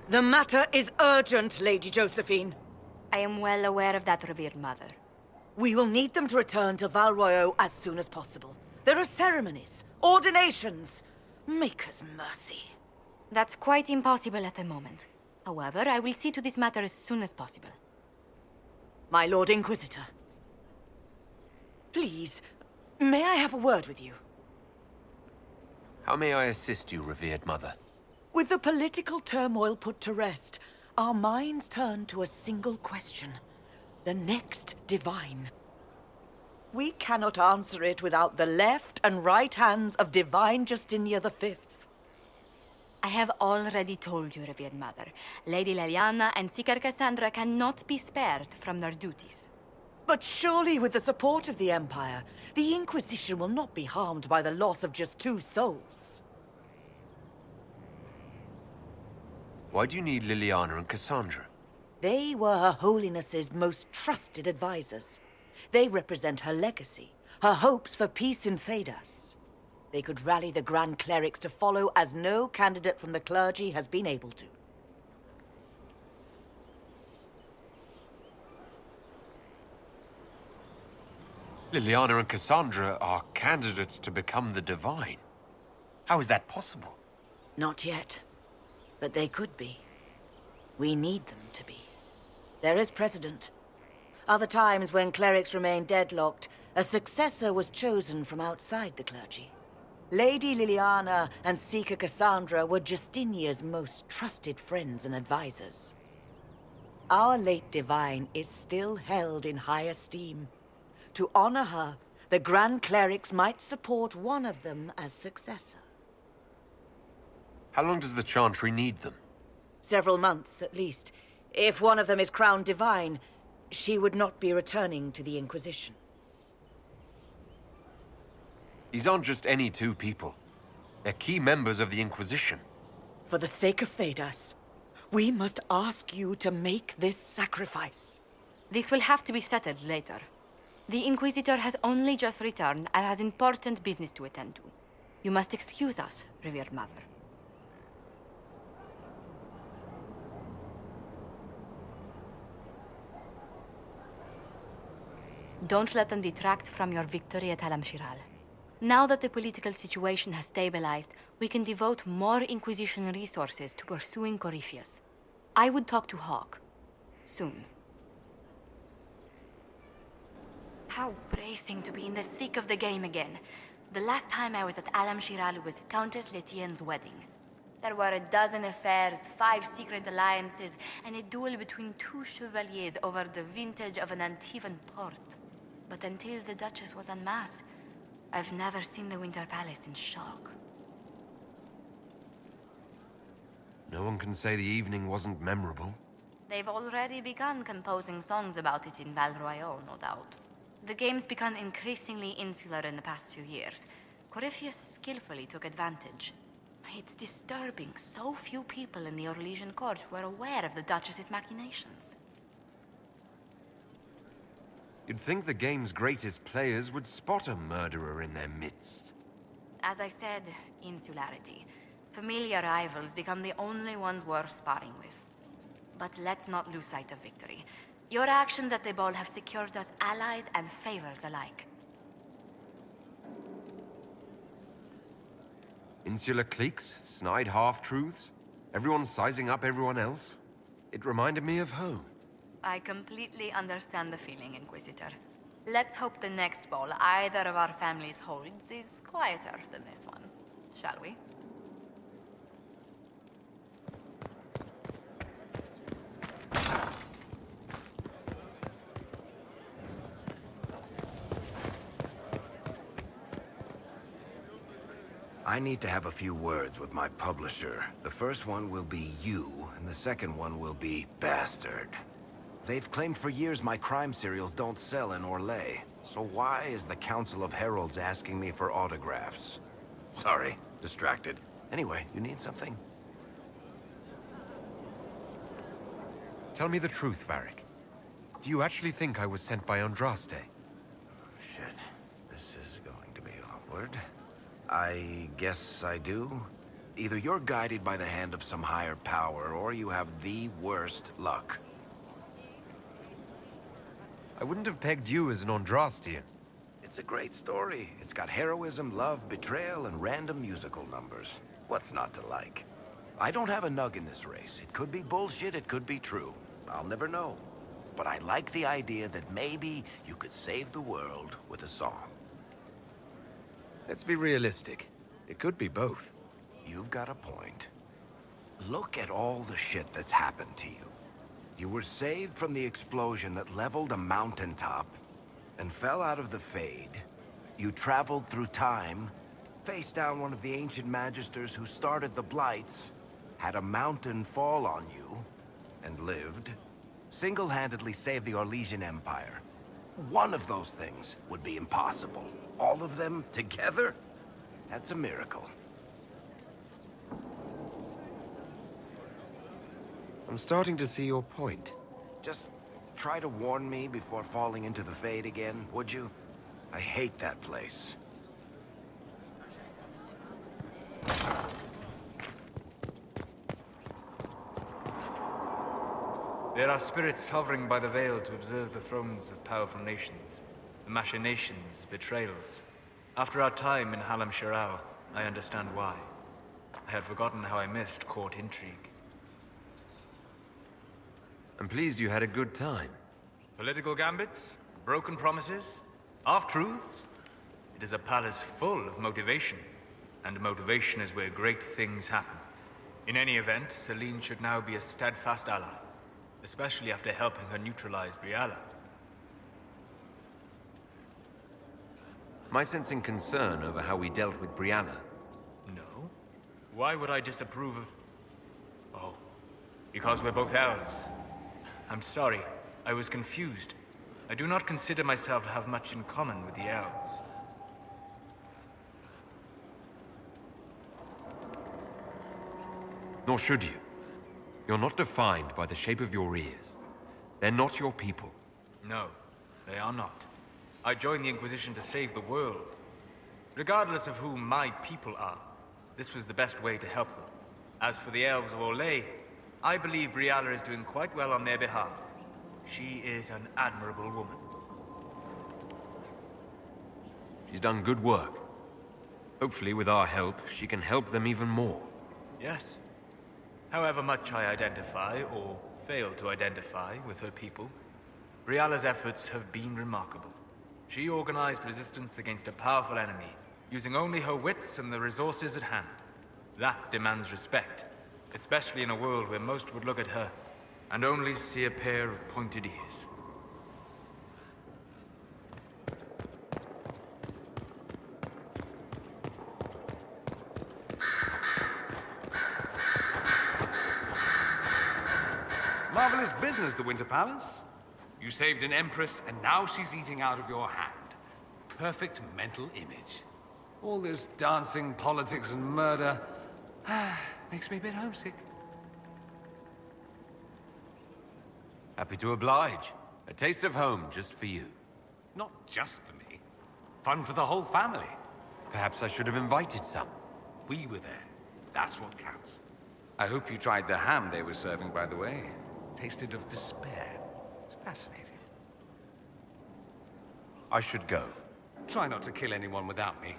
The matter is urgent, Lady Josephine. I am well aware of that, revered mother. We will need them to return to Val Royeaux as soon as possible. There are ceremonies, ordinations. Make us mercy. That's quite impossible at the moment. However, I will see to this matter as soon as possible. My Lord Inquisitor. Please, may I have a word with you? How may I assist you, revered mother? With the political turmoil put to rest, our minds turn to a single question. The next divine. We cannot answer it without the left and right hands of Divine Justinia V. I have already told you, revered mother. Lady Leliana and Seeker Cassandra cannot be spared from their duties. But surely with the support of the Empire, the Inquisition will not be harmed by the loss of just 2 souls. Why do you need Liliana and Cassandra? They were Her Holiness's most trusted advisors. They represent her legacy, her hopes for peace in Thedas. They could rally the Grand Clerics to follow as no candidate from the clergy has been able to. Liliana and Cassandra are candidates to become the Divine. How is that possible? Not yet. But they could be. We need them to be. There is precedent. Other times when clerics remained deadlocked, a successor was chosen from outside the clergy. Lady Liliana and Seeker Cassandra were Justinia's most trusted friends and advisors. Our late divine is still held in high esteem. To honor her, the Grand Clerics might support one of them as successor. How long does the Chantry need them? Several months, at least. If one of them is crowned divine, she would not be returning to the Inquisition. These aren't just any 2 people. They're key members of the Inquisition. For the sake of Thedas, we must ask you to make this sacrifice. This will have to be settled later. The Inquisitor has only just returned and has important business to attend to. You must excuse us, revered mother. Don't let them detract from your victory at Alam-Shiral. Now that the political situation has stabilized, we can devote more Inquisition resources to pursuing Corypheus. I would talk to Hawke. Soon. How bracing to be in the thick of the game again. The last time I was at Alam-Shiral was Countess Letienne's wedding. There were a dozen affairs, 5 secret alliances, and a duel between 2 chevaliers over the vintage of an Antivan port. But until the Duchess was unmasked, I've never seen the Winter Palace in shock. No one can say the evening wasn't memorable. They've already begun composing songs about it in Val Royeaux, no doubt. The game's become increasingly insular in the past few years. Corypheus skillfully took advantage. It's disturbing so few people in the Orlesian court were aware of the Duchess's machinations. You'd think the game's greatest players would spot a murderer in their midst. As I said, insularity. Familiar rivals become the only ones worth sparring with. But let's not lose sight of victory. Your actions at the ball have secured us allies and favors alike. Insular cliques, snide half-truths, everyone sizing up everyone else. It reminded me of home. I completely understand the feeling, Inquisitor. Let's hope the next ball either of our families holds is quieter than this one, shall we? I need to have a few words with my publisher. The first one will be you, and the second one will be Bastard. They've claimed for years my crime serials don't sell in Orlais. So why is the Council of Heralds asking me for autographs? Sorry, distracted. Anyway, you need something? Tell me the truth, Varric. Do you actually think I was sent by Andraste? Shit. This is going to be awkward. I guess I do. Either you're guided by the hand of some higher power, or you have the worst luck. I wouldn't have pegged you as an Andrastian. It's a great story. It's got heroism, love, betrayal, and random musical numbers. What's not to like? I don't have a nug in this race. It could be bullshit, it could be true. I'll never know. But I like the idea that maybe you could save the world with a song. Let's be realistic. It could be both. You've got a point. Look at all the shit that's happened to you. You were saved from the explosion that leveled a mountaintop and fell out of the Fade. You traveled through time, faced down one of the ancient magisters who started the Blights, had a mountain fall on you, and lived. Single-handedly saved the Orlesian Empire. One of those things would be impossible. All of them together? That's a miracle. I'm starting to see your point. Just try to warn me before falling into the Fade again, would you? I hate that place. There are spirits hovering by the veil to observe the thrones of powerful nations, the machinations, betrayals. After our time in Halam Shiral, I understand why. I had forgotten how I missed court intrigue. I'm pleased you had a good time. Political gambits, broken promises, half-truths. It is a palace full of motivation, and motivation is where great things happen. In any event, Celine should now be a steadfast ally, especially after helping her neutralize Briala. Am I sensing concern over how we dealt with Brianna? No? Why would I disapprove of... Oh, because we're both elves. I'm sorry, I was confused. I do not consider myself to have much in common with the elves. Nor should you. You're not defined by the shape of your ears. They're not your people. No, they are not. I joined the Inquisition to save the world. Regardless of who my people are, this was the best way to help them. As for the elves of Orlais, I believe Briala is doing quite well on their behalf. She is an admirable woman. She's done good work. Hopefully, with our help, she can help them even more. Yes. However much I identify, or fail to identify, with her people, Briala's efforts have been remarkable. She organized resistance against a powerful enemy, using only her wits and the resources at hand. That demands respect, especially in a world where most would look at her and only see a pair of pointed ears. Marvelous business, the Winter Palace. You saved an empress, and now she's eating out of your hand. Perfect mental image. All this dancing, politics, and murder makes me a bit homesick. Happy to oblige. A taste of home just for you. Not just for me. Fun for the whole family. Perhaps I should have invited some. We were there. That's what counts. I hope you tried the ham they were serving, by the way. Tasted of despair. It's fascinating. I should go. Try not to kill anyone without me.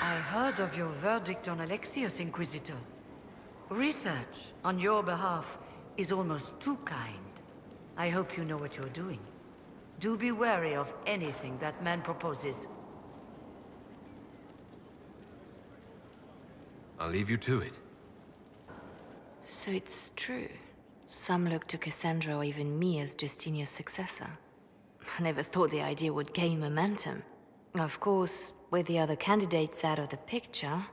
I heard of your verdict on Alexius, Inquisitor. Research on your behalf is almost too kind. I hope you know what you're doing. Do be wary of anything that man proposes. I'll leave you to it. So it's true. Some look to Cassandra or even me as Justinia's successor. I never thought the idea would gain momentum. Of course, with the other candidates out of the picture...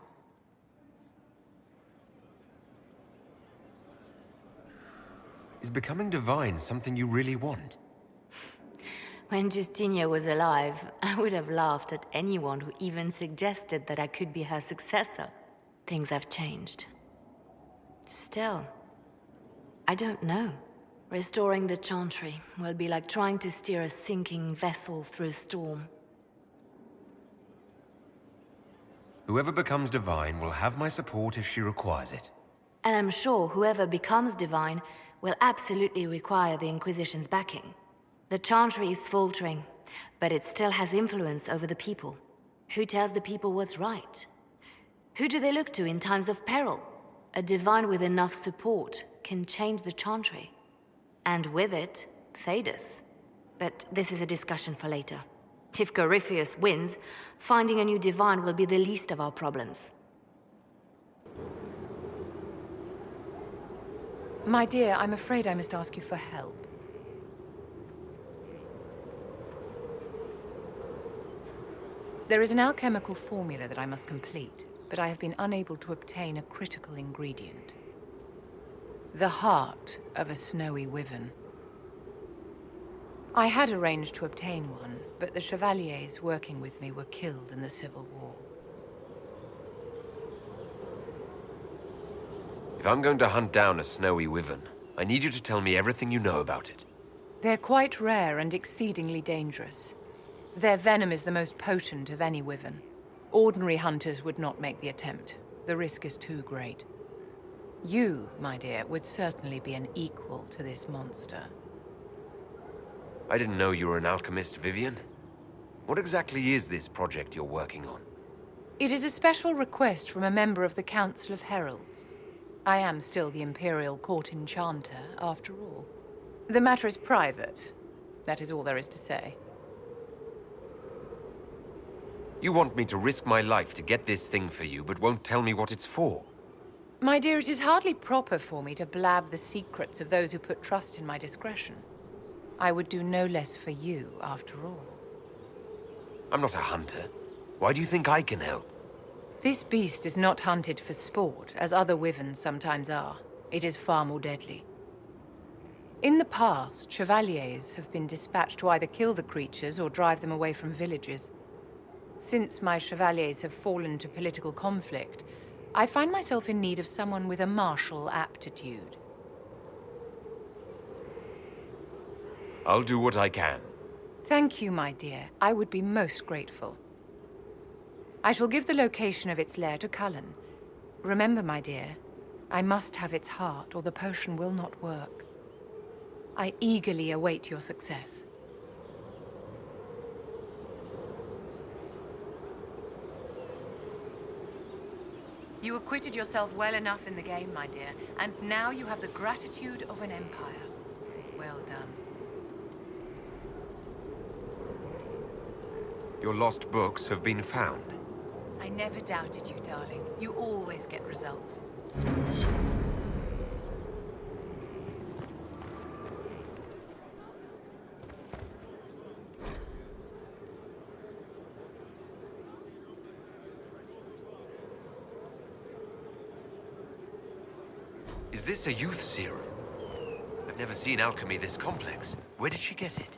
Is becoming divine something you really want? When Justinia was alive, I would have laughed at anyone who even suggested that I could be her successor. Things have changed. Still, I don't know. Restoring the Chantry will be like trying to steer a sinking vessel through a storm. Whoever becomes divine will have my support if she requires it. And I'm sure whoever becomes divine will absolutely require the Inquisition's backing. The Chantry is faltering, but it still has influence over the people. Who tells the people what's right? Who do they look to in times of peril? A divine with enough support can change the Chantry. And with it, Thedas. But this is a discussion for later. If Corypheus wins, finding a new divine will be the least of our problems. My dear, I'm afraid I must ask you for help. There is an alchemical formula that I must complete, but I have been unable to obtain a critical ingredient. The heart of a snowy wyvern. I had arranged to obtain one, but the chevaliers working with me were killed in the Civil War. If I'm going to hunt down a snowy wyvern, I need you to tell me everything you know about it. They're quite rare and exceedingly dangerous. Their venom is the most potent of any wyvern. Ordinary hunters would not make the attempt. The risk is too great. You, my dear, would certainly be an equal to this monster. I didn't know you were an alchemist, Vivian. What exactly is this project you're working on? It is a special request from a member of the Council of Heralds. I am still the Imperial Court Enchanter, after all. The matter is private. That is all there is to say. You want me to risk my life to get this thing for you, but won't tell me what it's for? My dear, it is hardly proper for me to blab the secrets of those who put trust in my discretion. I would do no less for you, after all. I'm not a hunter. Why do you think I can help? This beast is not hunted for sport, as other wyverns sometimes are. It is far more deadly. In the past, chevaliers have been dispatched to either kill the creatures or drive them away from villages. Since my chevaliers have fallen to political conflict, I find myself in need of someone with a martial aptitude. I'll do what I can. Thank you, my dear. I would be most grateful. I shall give the location of its lair to Cullen. Remember, my dear, I must have its heart, or the potion will not work. I eagerly await your success. You acquitted yourself well enough in the game, my dear, and now you have the gratitude of an empire. Well done. Your lost books have been found. I never doubted you, darling. You always get results. Is this a youth serum? I've never seen alchemy this complex. Where did she get it?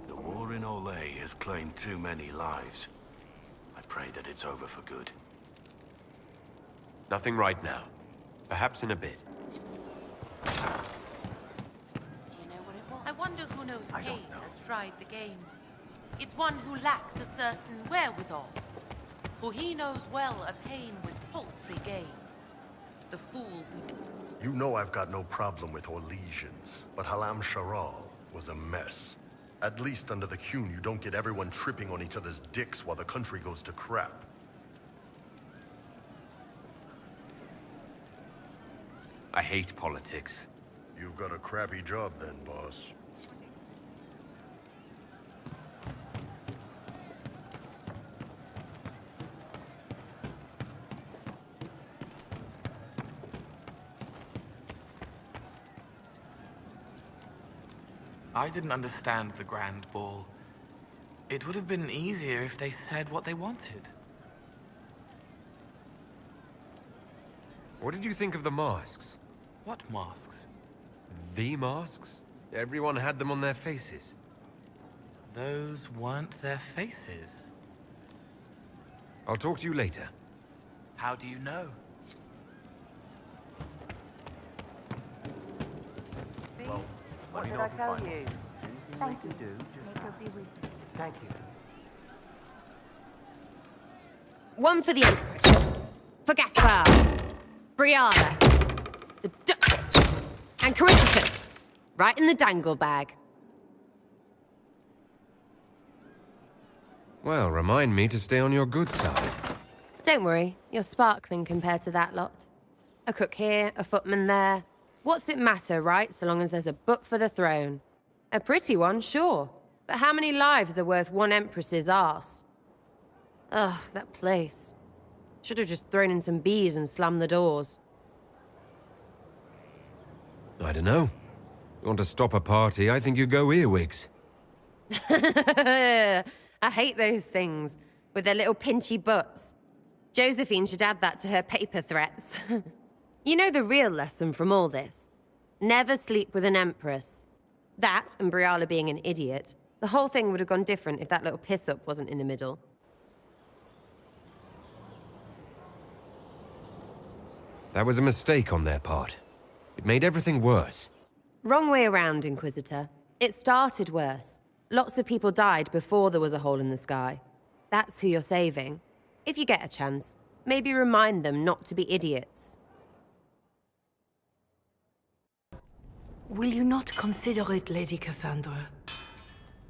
The war in Olay has claimed too many lives. I pray that it's over for good. Nothing right now. Perhaps in a bit. Do you know what it was? I wonder who knows pain has tried the game. It's one who lacks a certain wherewithal. For he knows well a pain with paltry gain. The fool who... You know I've got no problem with Orlesians, but Halam Sharal was a mess. At least under the Qun, you don't get everyone tripping on each other's dicks while the country goes to crap. I hate politics. You've got a crappy job then, boss. I didn't understand the Grand Ball. It would have been easier if they said what they wanted. What did you think of the masks? What masks? The masks? Everyone had them on their faces. Those weren't their faces. I'll talk to you later. How do you know? What did I tell you? Thank you. Make her be with you. Thank you. one for the Empress. For Gaspar. Briala. The Duchess. And Corypticus. Right in the dangle bag. Well, remind me to stay on your good side. Don't worry, you're sparkling compared to that lot. A cook here, a footman there. What's it matter, right, so long as there's a butt for the throne? A pretty one, sure. But how many lives are worth one empress's arse? Ugh, that place. Should have just thrown in some bees and slammed the doors. I don't know. You want to stop a party, I think you go earwigs. I hate those things, with their little pinchy butts. Josephine should add that to her paper threats. You know the real lesson from all this? Never sleep with an empress. That, and Briala being an idiot. The whole thing would have gone different if that little piss-up wasn't in the middle. That was a mistake on their part. It made everything worse. Wrong way around, Inquisitor. It started worse. Lots of people died before there was a hole in the sky. That's who you're saving. If you get a chance, maybe remind them not to be idiots. Will you not consider it, Lady Cassandra?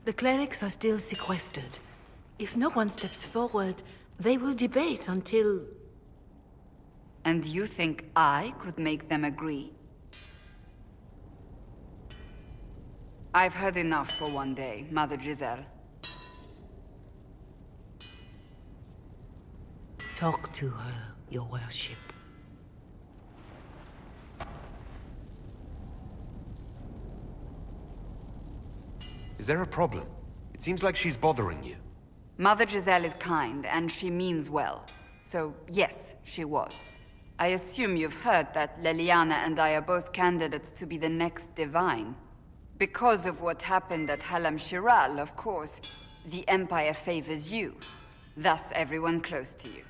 The clerics are still sequestered. If no one steps forward, they will debate until... And you think I could make them agree? I've heard enough for one day, Mother Giselle. Talk to her, your worship. Is there a problem? It seems like she's bothering you. Mother Giselle is kind, and she means well. So, yes, she was. I assume you've heard that Leliana and I are both candidates to be the next divine. Because of what happened at Halam Shiral, of course, the Empire favors you. Thus, everyone close to you.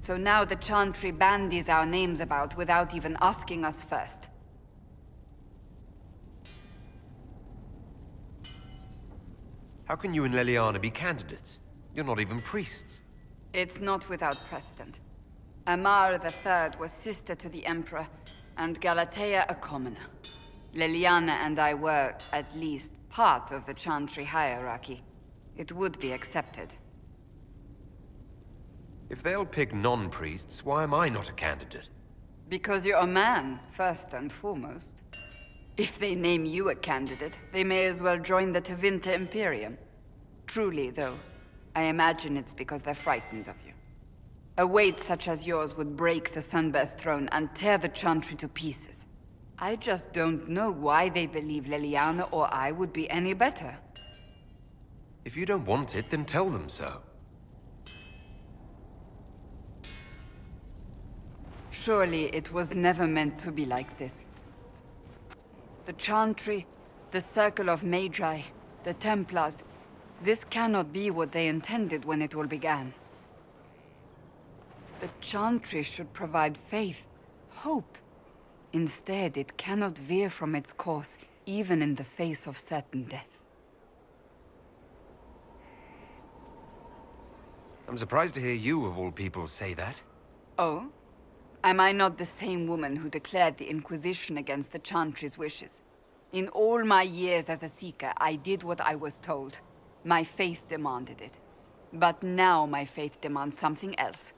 So now the Chantry bandies our names about without even asking us first. How can you and Leliana be candidates? You're not even priests. It's not without precedent. Amar III was sister to the Emperor, and Galatea a commoner. Leliana and I were, at least, part of the Chantry hierarchy. It would be accepted. If they'll pick non-priests, why am I not a candidate? Because you're a man, first and foremost. If they name you a candidate, they may as well join the Tevinter Imperium. Truly, though, I imagine it's because they're frightened of you. A weight such as yours would break the Sunburst throne and tear the Chantry to pieces. I just don't know why they believe Leliana or I would be any better. If you don't want it, then tell them so. Surely it was never meant to be like this. The Chantry, the Circle of Magi, the Templars, this cannot be what they intended when it all began. The Chantry should provide faith, hope. Instead, it cannot veer from its course, even in the face of certain death. I'm surprised to hear you, of all people, say that. Oh? Am I not the same woman who declared the Inquisition against the Chantry's wishes? In all my years as a Seeker, I did what I was told. My faith demanded it. But now my faith demands something else.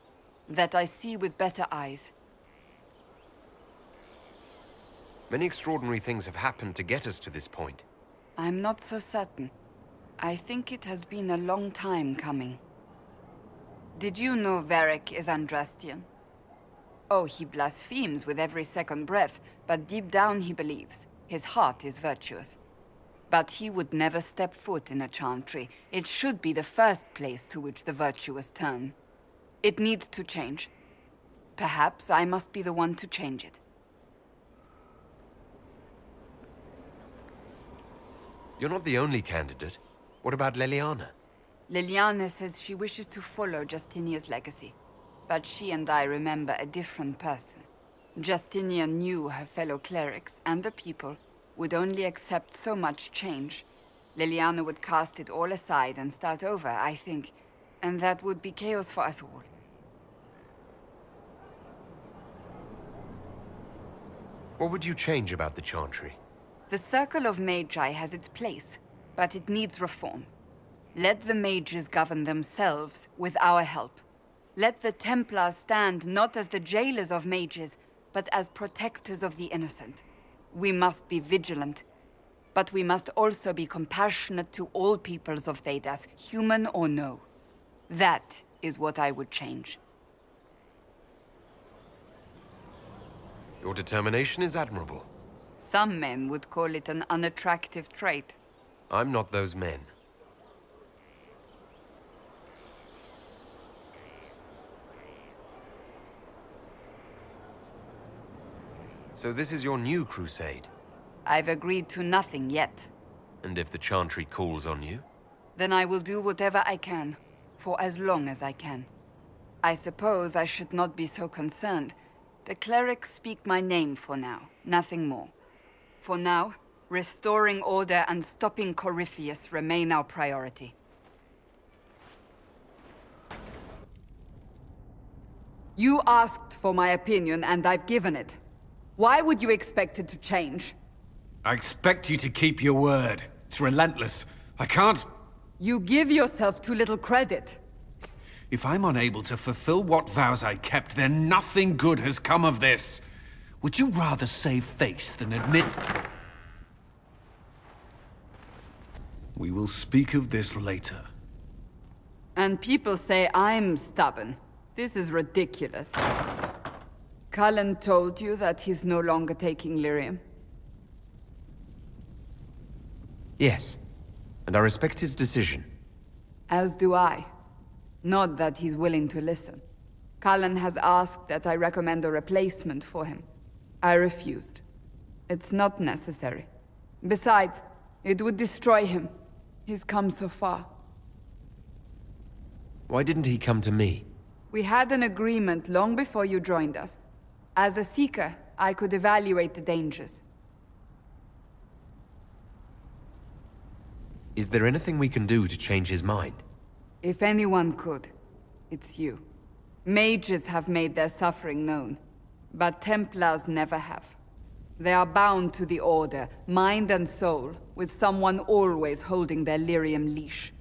That I see with better eyes. Many extraordinary things have happened to get us to this point. I'm not so certain. I think it has been a long time coming. Did you know Varric is Andrastian? Oh, he blasphemes with every second breath, but deep down he believes. His heart is virtuous. But he would never step foot in a Chantry. It should be the first place to which the virtuous turn. It needs to change. Perhaps I must be the one to change it. You're not the only candidate. What about Leliana? Leliana says she wishes to follow Justinia's legacy. But she and I remember a different person. Justinia knew her fellow clerics and the people would only accept so much change. Leliana would cast it all aside and start over, I think. And that would be chaos for us all. What would you change about the Chantry? The Circle of Magi has its place, but it needs reform. Let the mages govern themselves with our help. Let the Templars stand not as the jailers of mages, but as protectors of the innocent. We must be vigilant, but we must also be compassionate to all peoples of Thedas, human or no. That is what I would change. Your determination is admirable. Some men would call it an unattractive trait. I'm not those men. So this is your new crusade? I've agreed to nothing yet. And if the Chantry calls on you? Then I will do whatever I can, for as long as I can. I suppose I should not be so concerned. The clerics speak my name for now, nothing more. For now, restoring order and stopping Corypheus remain our priority. You asked for my opinion, and I've given it. Why would you expect it to change? I expect you to keep your word. It's relentless. I can't... You give yourself too little credit. If I'm unable to fulfill what vows I kept, then nothing good has come of this. Would you rather save face than admit... We will speak of this later. And people say I'm stubborn. This is ridiculous. Cullen told you that he's no longer taking lyrium? Yes. And I respect his decision. As do I. Not that he's willing to listen. Cullen has asked that I recommend a replacement for him. I refused. It's not necessary. Besides, it would destroy him. He's come so far. Why didn't he come to me? We had an agreement long before you joined us. As a Seeker, I could evaluate the dangers. Is there anything we can do to change his mind? If anyone could, it's you. Mages have made their suffering known, but Templars never have. They are bound to the Order, mind and soul, with someone always holding their lyrium leash.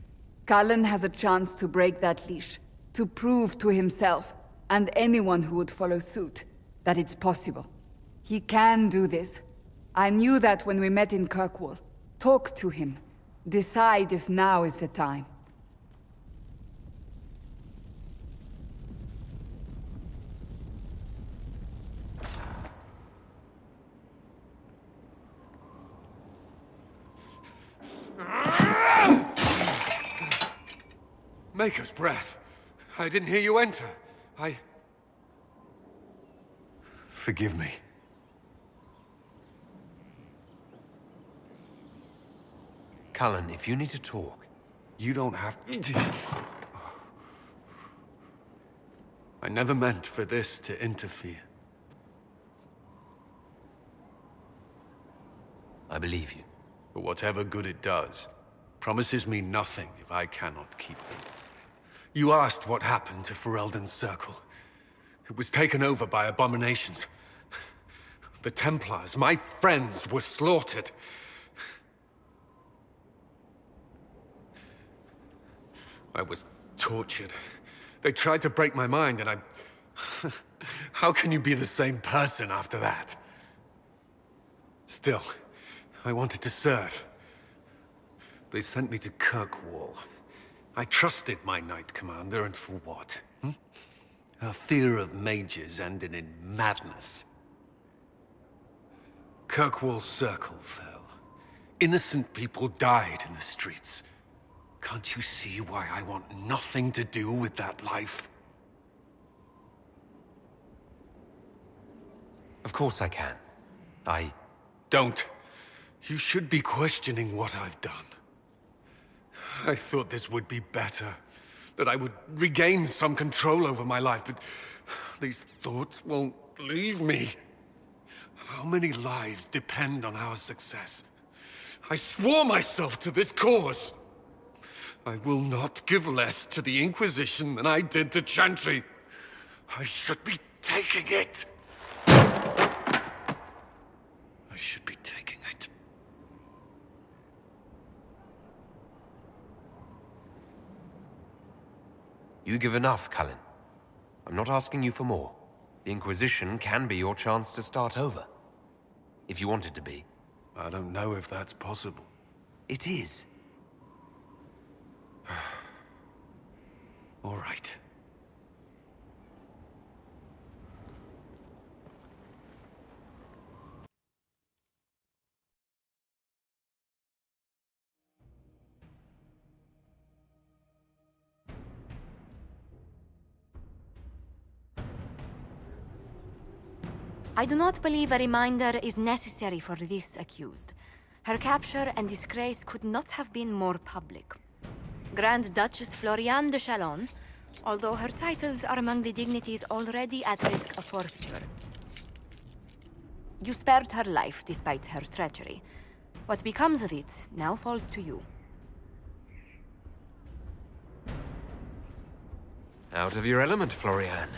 Cullen has a chance to break that leash, to prove to himself, and anyone who would follow suit, that it's possible. He can do this. I knew that when we met in Kirkwall. Talk to him. Decide if now is the time. Maker's breath. I didn't hear you enter. Forgive me. Cullen, if you need to talk... You don't have... I never meant for this to interfere. I believe you. But whatever good it does, promises me nothing if I cannot keep them. You asked what happened to Ferelden's Circle. It was taken over by abominations. The Templars, my friends, were slaughtered. I was tortured. They tried to break my mind, and I... How can you be the same person after that? Still, I wanted to serve. They sent me to Kirkwall. I trusted my Knight Commander, and for what? Her fear of mages ended in madness. Kirkwall's Circle fell. Innocent people died in the streets. Can't you see why I want nothing to do with that life? Of course I can. Don't. You should be questioning what I've done. I thought this would be better. That I would regain some control over my life, but these thoughts won't leave me. How many lives depend on our success? I swore myself to this cause. I will not give less to the Inquisition than I did to Chantry. I should be taking it. I should be taking it. You give enough, Cullen. I'm not asking you for more. The Inquisition can be your chance to start over. If you want it to be. I don't know if that's possible. It is. All right. I do not believe a reminder is necessary for this accused. Her capture and disgrace could not have been more public. Grand Duchess Floriane de Chalon, although her titles are among the dignities already at risk of forfeiture. You spared her life despite her treachery. What becomes of it now falls to you. Out of your element, Floriane.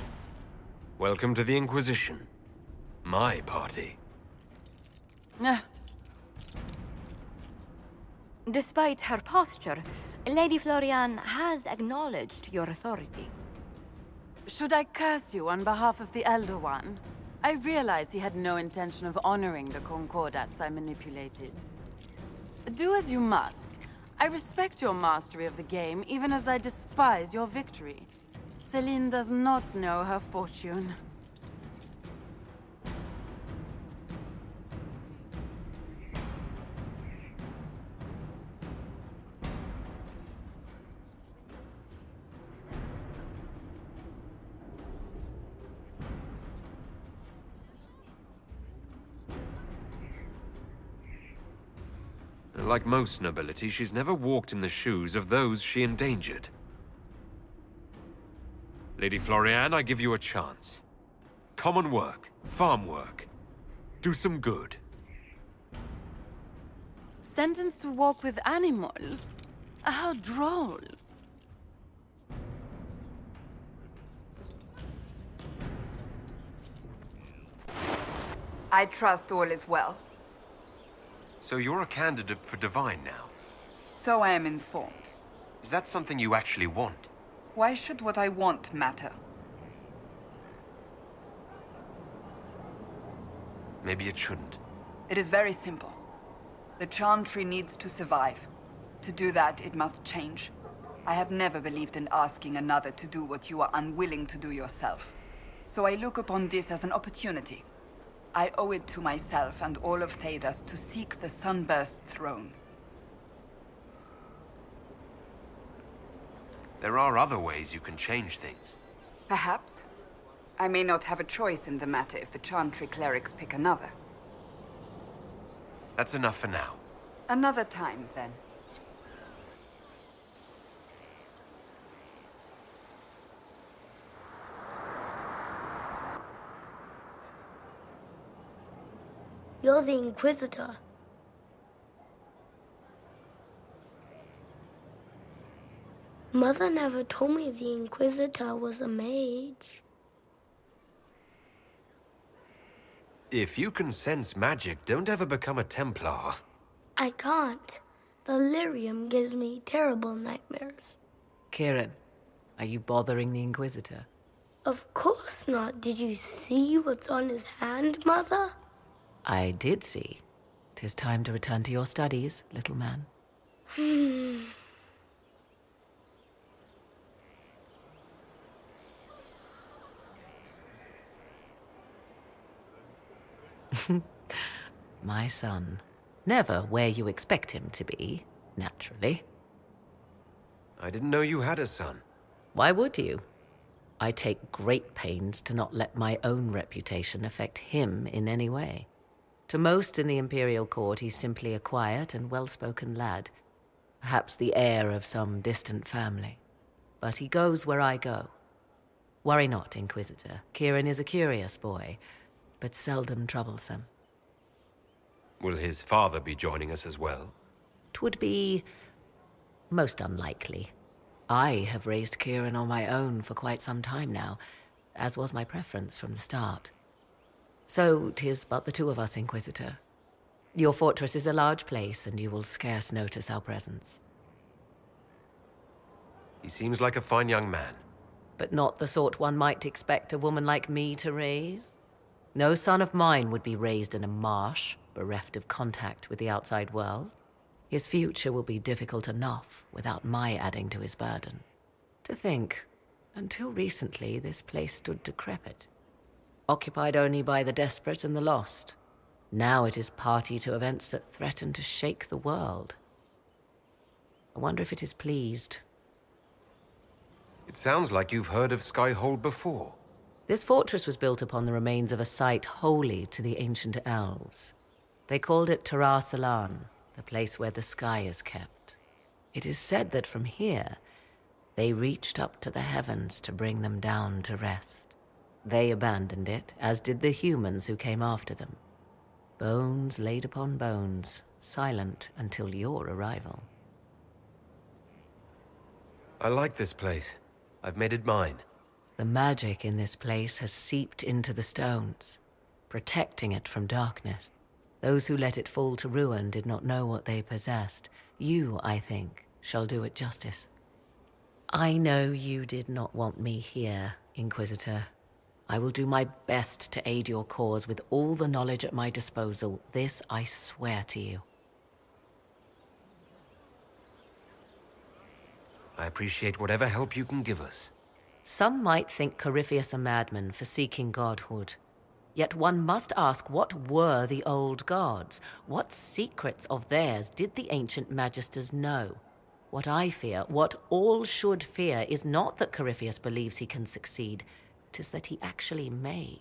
Welcome to the Inquisition. My party. Despite her posture, Lady Floriane has acknowledged your authority. Should I curse you on behalf of the Elder One? I realize he had no intention of honoring the concordats I manipulated. Do as you must. I respect your mastery of the game, even as I despise your victory. Celine does not know her fortune. Like most nobility, she's never walked in the shoes of those she endangered. Lady Floriane, I give you a chance. Common work, farm work. Do some good. Sentenced to walk with animals? How droll. I trust all is well. So you're a candidate for Divine now? So I am informed. Is that something you actually want? Why should what I want matter? Maybe it shouldn't. It is very simple. The Chantry needs to survive. To do that, it must change. I have never believed in asking another to do what you are unwilling to do yourself. So I look upon this as an opportunity. I owe it to myself and all of Thedas to seek the Sunburst throne. There are other ways you can change things. Perhaps. I may not have a choice in the matter if the Chantry clerics pick another. That's enough for now. Another time, then. You're the Inquisitor. Mother never told me the Inquisitor was a mage. If you can sense magic, don't ever become a Templar. I can't. The lyrium gives me terrible nightmares. Kieran, are you bothering the Inquisitor? Of course not. Did you see what's on his hand, Mother? I did see. 'Tis time to return to your studies, little man. My son. Never where you expect him to be, naturally. I didn't know you had a son. Why would you? I take great pains to not let my own reputation affect him in any way. To most in the Imperial Court, he's simply a quiet and well-spoken lad. Perhaps the heir of some distant family. But he goes where I go. Worry not, Inquisitor. Kieran is a curious boy, but seldom troublesome. Will his father be joining us as well? 'Twould be most unlikely. I have raised Kieran on my own for quite some time now, as was my preference from the start. So 'tis but the two of us, Inquisitor. Your fortress is a large place, and you will scarce notice our presence. He seems like a fine young man. But not the sort one might expect a woman like me to raise. No son of mine would be raised in a marsh, bereft of contact with the outside world. His future will be difficult enough without my adding to his burden. To think, until recently, this place stood decrepit, occupied only by the desperate and the lost. Now it is party to events that threaten to shake the world. I wonder if it is pleased. It sounds like you've heard of Skyhold before. This fortress was built upon the remains of a site holy to the ancient elves. They called it Tarar Salan, the place where the sky is kept. It is said that from here, they reached up to the heavens to bring them down to rest. They abandoned it, as did the humans who came after them. Bones laid upon bones, silent until your arrival. I like this place. I've made it mine. The magic in this place has seeped into the stones, protecting it from darkness. Those who let it fall to ruin did not know what they possessed. You, I think, shall do it justice. I know you did not want me here, Inquisitor. I will do my best to aid your cause with all the knowledge at my disposal. This I swear to you. I appreciate whatever help you can give us. Some might think Corypheus a madman for seeking godhood. Yet one must ask, what were the old gods? What secrets of theirs did the ancient magisters know? What I fear, what all should fear, is not that Corypheus believes he can succeed. 'Tis that he actually may.